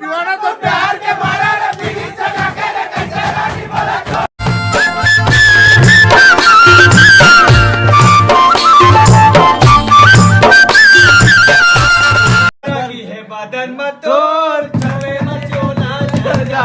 दीवाना तो प्यार के मारा रे पीली जगा के रे कैसे रानी बोला है बदन मत तोड़ छवे मचोला कर जा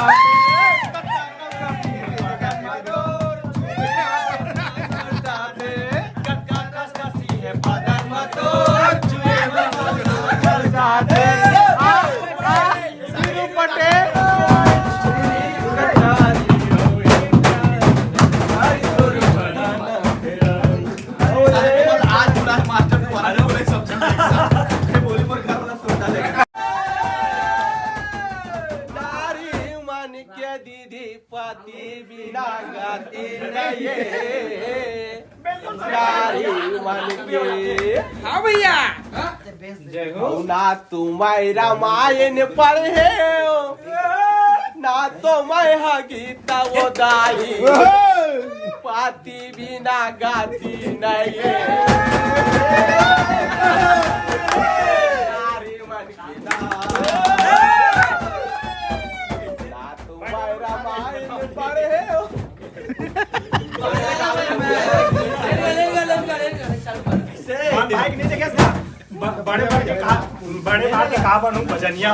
दीदी पाती बिना गाती नहीं हाँ भैया ना तुम्हारा मायन पढ़े ना तो मैं गीता वो दाई पाती बिना गाती नहीं बड़े बात के कहा बनूं बजनिया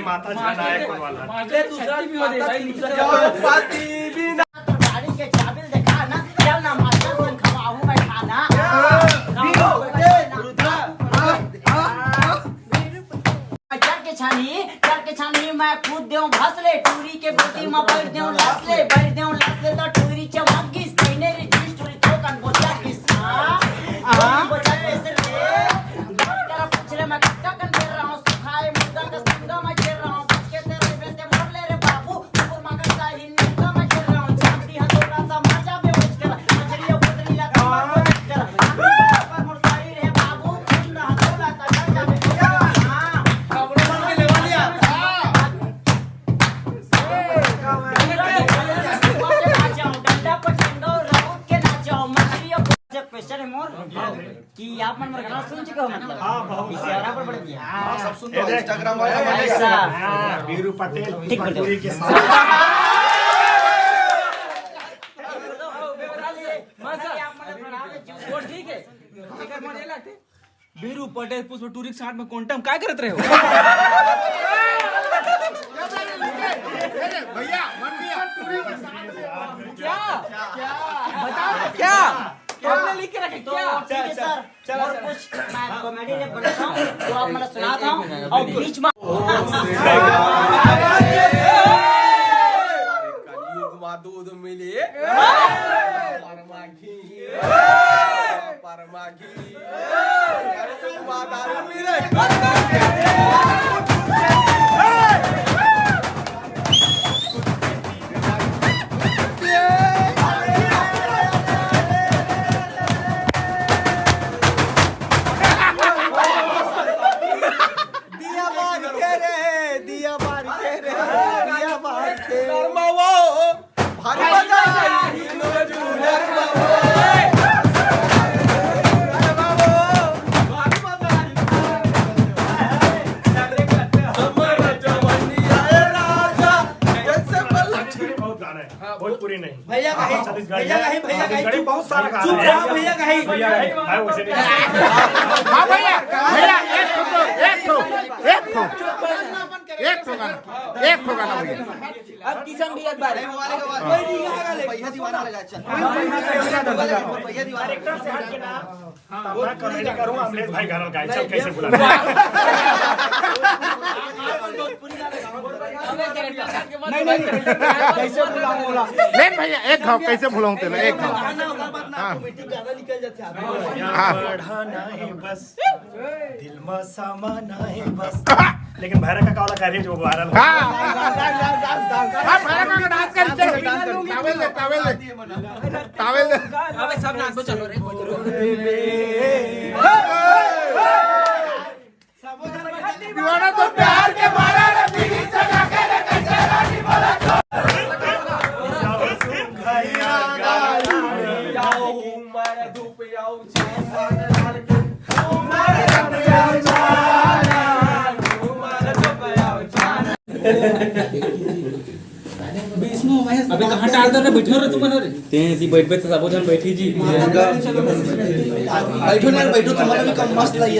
माता जाना है कौन वाला दूसरा भी हो दे भाई पाती बिना गाड़ी के चाबी दिखा ना चल ना मास्टर तुम खवाऊं मैं खाना चल के छानी मैं कूद देऊं भसले टूरी के बेटी में बैठ देऊं लसले तो टूरी चमक गिस तैने रे जिस टूरी चौकन बोचा किस बोचा कैसे रे तेरा पूछले मैं कट्टा कर दे रहा हूं सुखाए मुर्गा का संगा मैं खेल रहा हूं के तेरे बेटे मोर ले रे बाबू ऊपर मगर सा हिन्नी का मैं खेल रहा हूं चांदी हथौड़ा सा मजा में उठ कर मछलियों पुतरी ला कमर को कर पर मोर सारी रे बाबू चिंदा हथौड़ा सा मजा में हां कबड़ मन के लेवा लिया क्वेश्चन है मोर कि आप मन मर गाना सुन चुके हो मतलब हां बहुत इशारा पर पड़ गया हां सब सुन लो इंस्टाग्राम वाला ऐसा वीरू पटेल ठीक कर दो के साथ मजा आप मन बना दे वो ठीक है एकर मन लगते वीरू पटेल पुष्प टूरिक साथ में क्वांटम काय करत रहे हो भैया मन गया टूरिक के साथ क्या क्या बताओ क्या हमने लिख के रखे क्या ठीक है सर और कुछ मैं कॉमेडी रे बनाता हूं तो आप मला सुनाता हूं और बीच में कलयुग में दूध मिले परमाघी कलयुग में दारू मिले भोजपुरी नहीं भैया कहीं बहुत सारा भैया कहीं हाँ भैया एक एक ठो गाना भैया अब किशन भी एक बार पैसा दीवाना लगा चल पैसा दीवाना डायरेक्टर से हट के ना मैं कॉमेडी करूं अमलेश भाई गाना गाए चल कैसे बुला कैसे बुलाऊं बोला लेन भैया एक खाओ कैसे भूलाऊं तेरे एक खाओ ज्यादा निकल जाते हैं बढ़ाना है बस दिल में समाना है बस लेकिन भैरव का कावला कार्य जो वायरल हाँ भैया का डांस कर चल टावेल दे अबे सब नाच को चलो रे दीवाना तो प्यार के मारा रे बीड़ी चढ़ा के रे कैसे रानी बोला अबे कहां टाल दे रे बैठो रे तुम रे ते सी बैठ बैठ सब जन बैठी जी बैठो ना बैठो तुम्हारा भी कम मस्त लगी